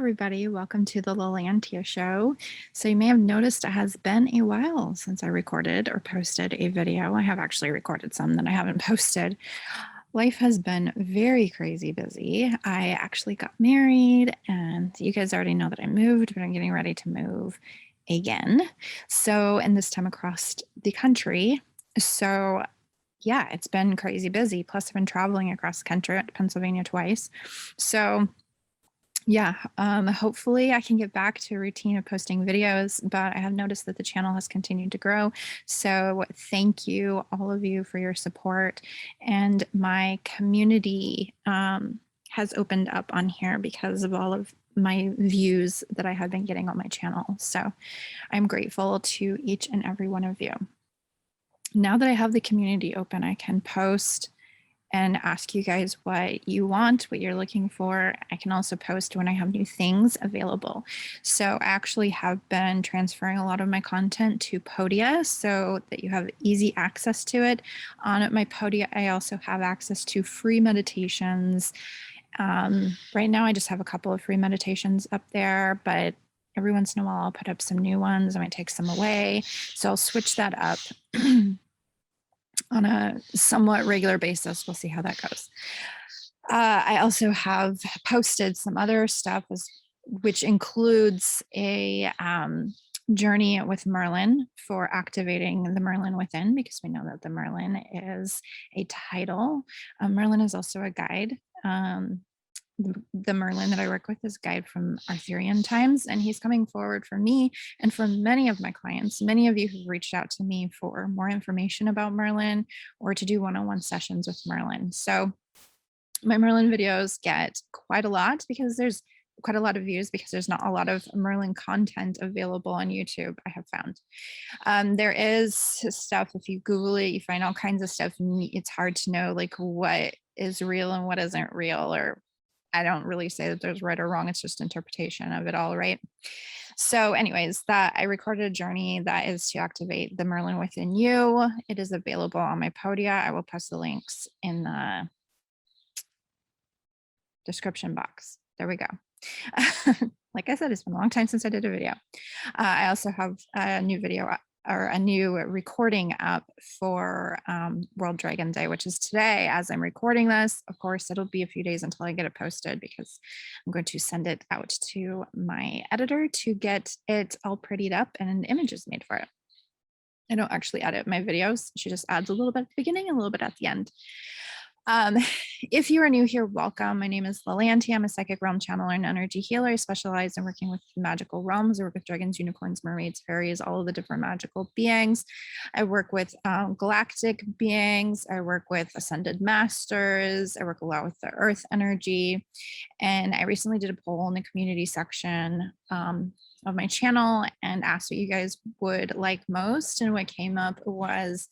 everybody. Welcome to the Lalantia Show. So you may have noticed it has been a while since I recorded or posted a video. I have actually recorded some that I haven't posted. Life has been very crazy busy. I actually got married, and you guys already know that I moved, but I'm getting ready to move again. And this time across the country. So yeah, it's been crazy busy. Plus I've been traveling across the country, Pennsylvania twice. So yeah, hopefully I can get back to a routine of posting videos, but I have noticed that the channel has continued to grow. So thank you, all of you, for your support. And my community has opened up on here because of all of my views that I have been getting on my channel. So I'm grateful to each and every one of you. Now that I have the community open, I can post and ask you guys what you want, what you're looking for. I can also post when I have new things available. So I actually have been transferring a lot of my content to Podia so that you have easy access to it. On my Podia, I also have access to free meditations. Right now, I just have a couple of free meditations up there, but every once in a while, I'll put up some new ones. I might take some away. So I'll switch that up on a somewhat regular basis. We'll see how that goes. I also have posted some other stuff, which includes a journey with Merlin for activating the Merlin within, because we know that the Merlin is a title. Merlin is also a guide. The Merlin that I work with is a guide from Arthurian times, and he's coming forward for me and for many of my clients. Many of you have reached out to me for more information about Merlin or to do one-on-one sessions with Merlin. So my Merlin videos get quite a lot because there's quite a lot of views because there's not a lot of Merlin content available on YouTube, I have found. There is stuff, if you Google it, you find all kinds of stuff, and it's hard to know like what is real and what isn't real, or I don't really say that there's right or wrong. It's just interpretation of it all, right? So anyways, that I recorded a journey that is to activate the Merlin within you. It is available on my Podia. I will post the links in the description box. There we go. Like I said, it's been a long time since I did a video. I also have a new video or a new recording up for World Dragon Day, which is today as I'm recording this. Of course, it'll be a few days until I get it posted because I'm going to send it out to my editor to get it all prettied up and images made for it. I don't actually edit my videos. She just adds a little bit at the beginning and a little bit at the end. If you are new here, welcome. My name is Lalantia. I'm a psychic realm channeler and energy healer. I specialize in working with magical realms. I work with dragons, unicorns, mermaids, fairies, all of the different magical beings. I work with galactic beings. I work with ascended masters. I work a lot with the earth energy. And I recently did a poll in the community section of my channel and asked what you guys would like most, and what came up was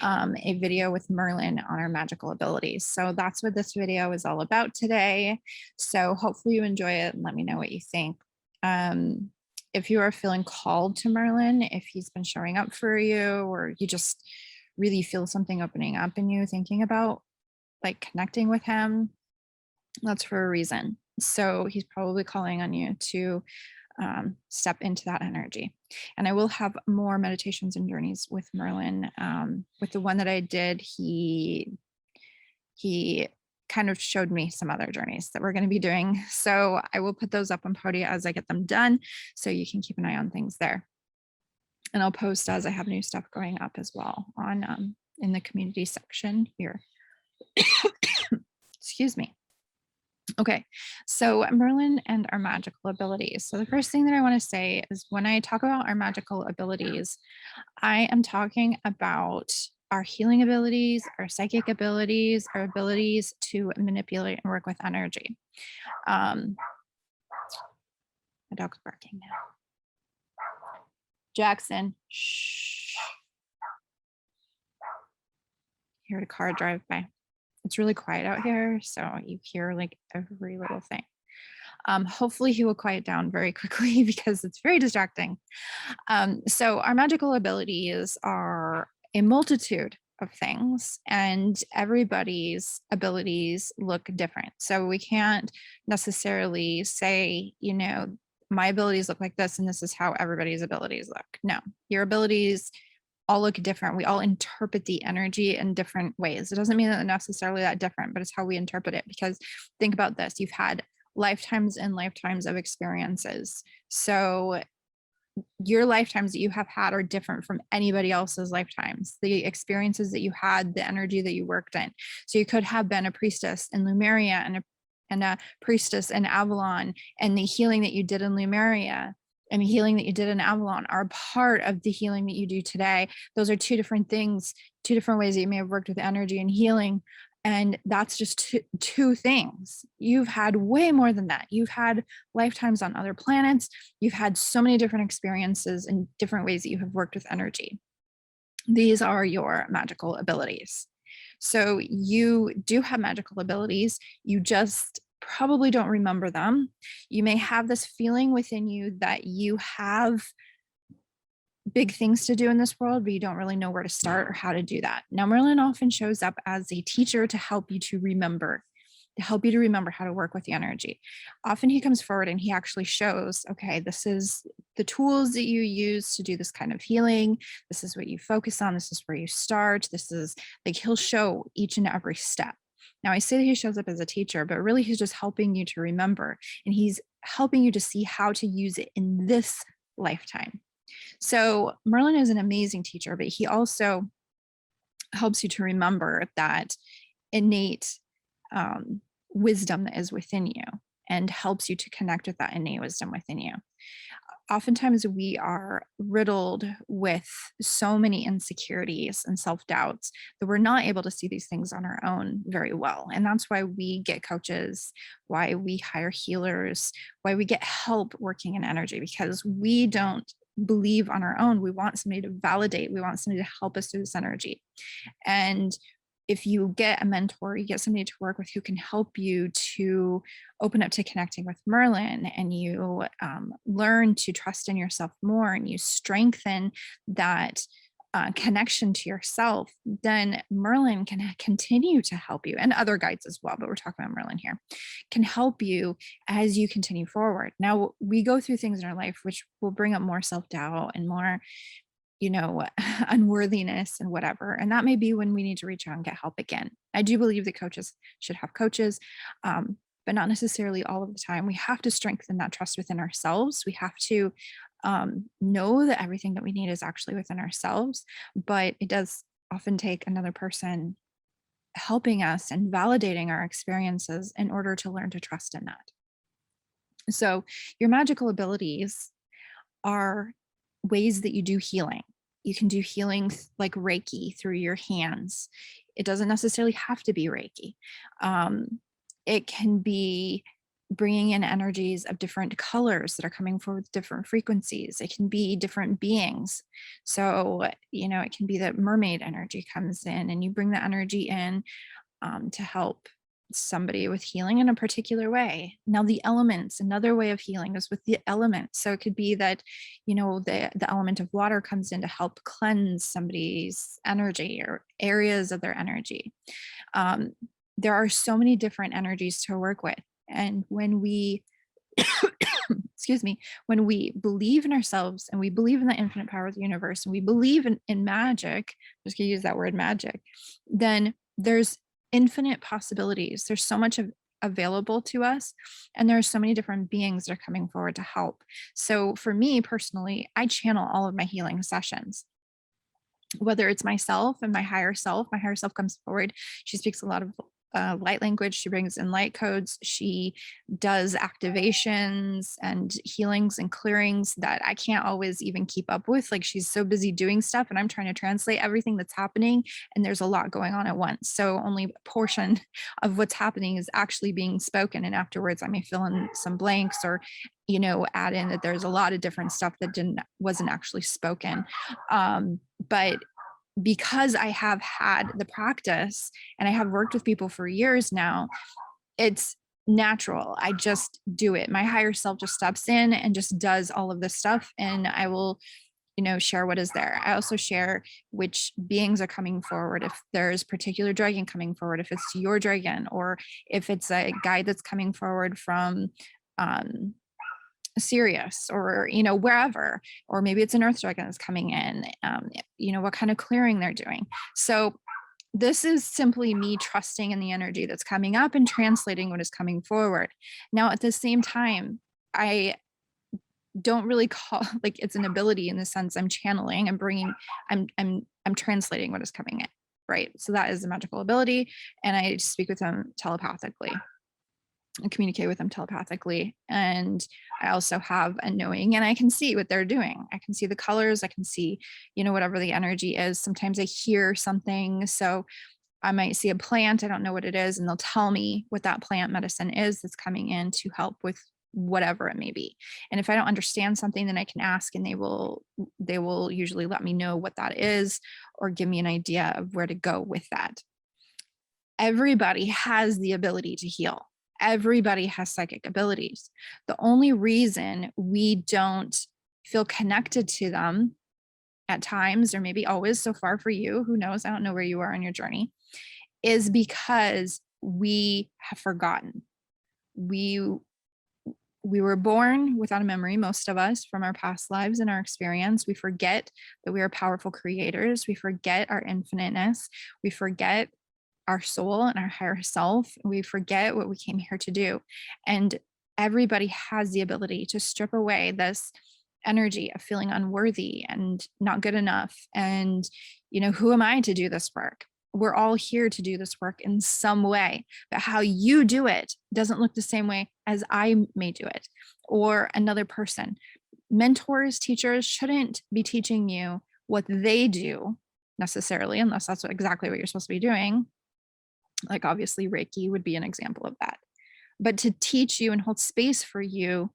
a video with Merlin on our magical abilities. So that's what this video is all about today. So hopefully you enjoy it and let me know what you think. If you are feeling called to Merlin, if he's been showing up for you, or you just really feel something opening up in you, thinking about like connecting with him, that's for a reason. So he's probably calling on you to step into that energy. And I will have more meditations and journeys with Merlin. With the one that I did, he kind of showed me some other journeys that we're going to be doing. So I will put those up on Podia as I get them done, so you can keep an eye on things there. And I'll post as I have new stuff going up as well on in the community section here. Excuse me. Okay, so Merlin and our magical abilities. So the first thing that I want to say is when I talk about our magical abilities, I am talking about our healing abilities, our psychic abilities, our abilities to manipulate and work with energy. My dog's barking now. Jackson, shh. Heard a car drive by. It's really quiet out here, so you hear like every little thing. Hopefully he will quiet down very quickly because it's very distracting. So our magical abilities are a multitude of things, and everybody's abilities look different. So we can't necessarily say, my abilities look like this and this is how everybody's abilities look. No, your abilities all look different. We all interpret the energy in different ways. It doesn't mean that they're necessarily that different, but it's how we interpret it. Because think about this, you've had lifetimes and lifetimes of experiences. So your lifetimes that you have had are different from anybody else's lifetimes. The experiences that you had, the energy that you worked in. So you could have been a priestess in Lemuria and a priestess in Avalon, and the healing that you did in Lemuria and the healing that you did in Avalon are part of the healing that you do today. Those are two different things, two different ways that you may have worked with energy and healing. And that's just two things. You've had way more than that. You've had lifetimes on other planets. You've had so many different experiences and different ways that you have worked with energy. These are your magical abilities. So you do have magical abilities. You just probably don't remember them. You may have this feeling within you that you have big things to do in this world, but you don't really know where to start or how to do that. Now, Merlin often shows up as a teacher to help you to remember how to work with the energy. Often he comes forward and he actually shows, okay, this is the tools that you use to do this kind of healing. This is what you focus on. This is where you start. This is like, he'll show each and every step. Now, I say that he shows up as a teacher, but really he's just helping you to remember, and he's helping you to see how to use it in this lifetime. So Merlin is an amazing teacher, but he also helps you to remember that innate wisdom that is within you, and helps you to connect with that innate wisdom within you. Oftentimes we are riddled with so many insecurities and self-doubts that we're not able to see these things on our own very well. And that's why we get coaches, why we hire healers, why we get help working in energy, because we don't believe on our own. We want somebody to validate. We want somebody to help us through this energy. And if you get a mentor, you get somebody to work with who can help you to open up to connecting with Merlin, and you learn to trust in yourself more, and you strengthen that connection to yourself, then Merlin can continue to help you, and other guides as well, but we're talking about Merlin here, can help you as you continue forward. Now, we go through things in our life which will bring up more self-doubt and more unworthiness and whatever. And that may be when we need to reach out and get help again. I do believe that coaches should have coaches, but not necessarily all of the time. We have to strengthen that trust within ourselves. We have to know that everything that we need is actually within ourselves, but it does often take another person helping us and validating our experiences in order to learn to trust in that. So your magical abilities are ways that you do healing. You can do healing like Reiki through your hands. It doesn't necessarily have to be Reiki. It can be bringing in energies of different colors that are coming forward with different frequencies. It can be different beings. So, it can be that mermaid energy comes in and you bring the energy in to help somebody with healing in a particular way. Now, the elements, another way of healing is with the elements. So it could be that, the element of water comes in to help cleanse somebody's energy or areas of their energy. There are so many different energies to work with. And when we, excuse me, when we believe in ourselves and we believe in the infinite power of the universe and we believe in magic, just gonna use that word magic, then there's infinite possibilities. There's so much available to us, and there are so many different beings that are coming forward to help. So for me personally, I channel all of my healing sessions, whether it's myself and my higher self. My higher self comes forward. She speaks a lot of light language. She brings in light codes. She does activations and healings and clearings that I can't always even keep up with. Like, she's so busy doing stuff and I'm trying to translate everything that's happening, and there's a lot going on at once. So only a portion of what's happening is actually being spoken. And afterwards I may fill in some blanks or, add in that there's a lot of different stuff that wasn't actually spoken. But because I have had the practice and I have worked with people for years now, it's natural. I just do it. My higher self just steps in and just does all of this stuff. And I will, share what is there. I also share which beings are coming forward, if there's particular dragon coming forward, if it's your dragon, or if it's a guide that's coming forward from Sirius, or wherever, or maybe it's an earth dragon that's coming in, what kind of clearing they're doing. So this is simply me trusting in the energy that's coming up and translating what is coming forward. Now, at the same time, I don't really call like it's an ability in the sense I'm channeling, I'm translating what is coming in, right? So that is a magical ability, and I speak with them telepathically and communicate with them telepathically. And I also have a knowing, and I can see what they're doing. I can see the colors, I can see, whatever the energy is. Sometimes I hear something, so I might see a plant, I don't know what it is, and they'll tell me what that plant medicine is that's coming in to help with whatever it may be. And if I don't understand something, then I can ask, and they will usually let me know what that is, or give me an idea of where to go with that. Everybody has the ability to heal. Everybody has psychic abilities. The only reason we don't feel connected to them at times, or maybe always so far for you, who knows, I don't know where you are on your journey, is because we have forgotten. We were born without a memory, most of us, from our past lives and our experience. We forget that we are powerful creators. We forget our infiniteness. We forget our soul and our higher self. We forget what we came here to do. And everybody has the ability to strip away this energy of feeling unworthy and not good enough. And, who am I to do this work? We're all here to do this work in some way, but how you do it doesn't look the same way as I may do it, or another person. Mentors, teachers shouldn't be teaching you what they do necessarily, unless that's exactly what you're supposed to be doing. Like obviously Reiki would be an example of that. But to teach you and hold space for you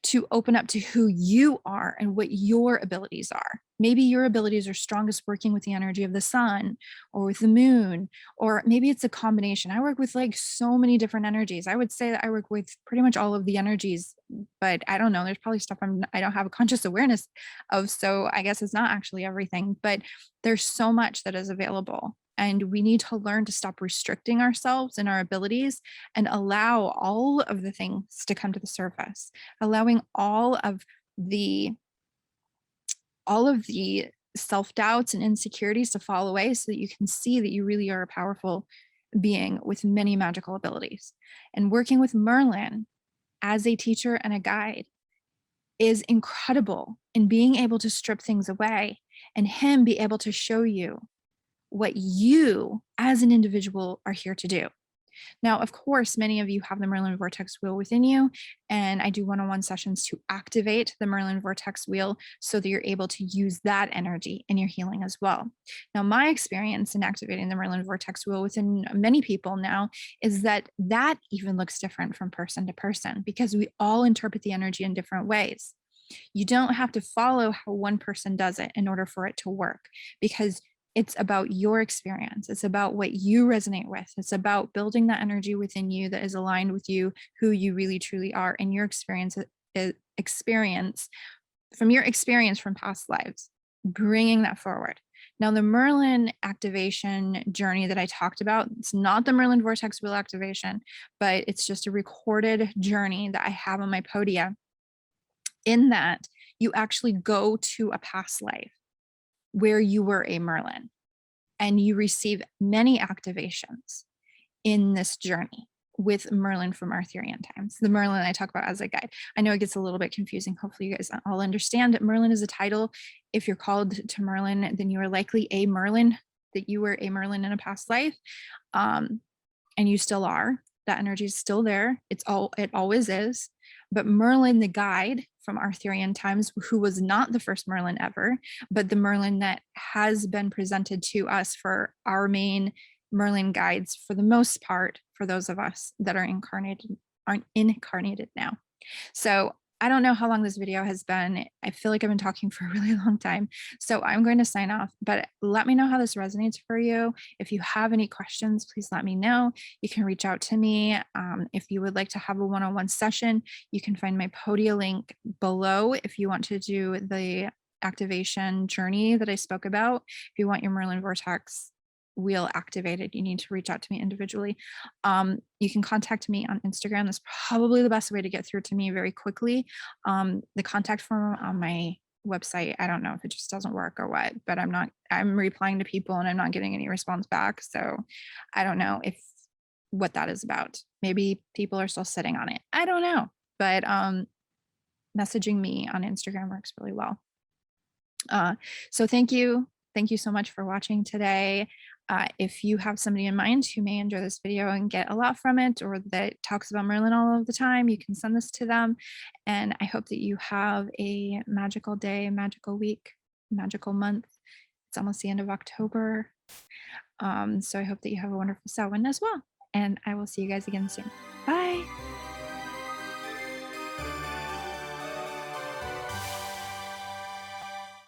to open up to who you are and what your abilities are. Maybe your abilities are strongest working with the energy of the sun or with the moon, or maybe it's a combination. I work with like so many different energies. I would say that I work with pretty much all of the energies, but I don't know. There's probably stuff I don't have a conscious awareness of. So I guess it's not actually everything, but there's so much that is available. And we need to learn to stop restricting ourselves and our abilities and allow all of the things to come to the surface, allowing all of the self-doubts and insecurities to fall away so that you can see that you really are a powerful being with many magical abilities. And working with Merlin as a teacher and a guide is incredible in being able to strip things away and him be able to show you what you as an individual are here to do. Now, of course, many of you have the Merlin Vortex wheel within you, and I do one-on-one sessions to activate the Merlin Vortex wheel so that you're able to use that energy in your healing as well. Now, my experience in activating the Merlin Vortex wheel within many people now is that even looks different from person to person because we all interpret the energy in different ways. You don't have to follow how one person does it in order for it to work, because it's about your experience. It's about what you resonate with. It's about building that energy within you that is aligned with you, who you really truly are, and your experience from past lives, bringing that forward. Now, the Merlin activation journey that I talked about, it's not the Merlin Vortex wheel activation, but it's just a recorded journey that I have on my podia. In that, you actually go to a past life where you were a Merlin, and you receive many activations in this journey with Merlin from Arthurian times. The Merlin I talk about as a guide. I know it gets a little bit confusing. Hopefully you guys all understand that Merlin is a title. If you're called to Merlin, then you are likely a Merlin, that you were a Merlin in a past life. And you still are. That energy is still there. It always is. But Merlin, the guide from Arthurian times, who was not the first Merlin ever, but the Merlin that has been presented to us for our main Merlin guides for the most part, for those of us that aren't incarnated now. So I don't know how long this video has been. I feel like I've been talking for a really long time. So I'm going to sign off, but let me know how this resonates for you. If you have any questions, please let me know. You can reach out to me. If you would like to have a one-on-one session, you can find my Podia link below if you want to do the activation journey that I spoke about. If you want your Merlin Vortex wheel activated, you need to reach out to me individually. You can contact me on Instagram. That's probably the best way to get through to me very quickly. The contact form on my website, I don't know if it just doesn't work or what, but I'm replying to people and I'm not getting any response back. So I don't know what that is about. Maybe people are still sitting on it. I don't know. But messaging me on Instagram works really well. So thank you. Thank you so much for watching today. If you have somebody in mind who may enjoy this video and get a lot from it, or that talks about Merlin all of the time, you can send this to them. And I hope that you have a magical day, magical week, magical month. It's almost the end of October. So I hope that you have a wonderful Samhain as well. And I will see you guys again soon. Bye.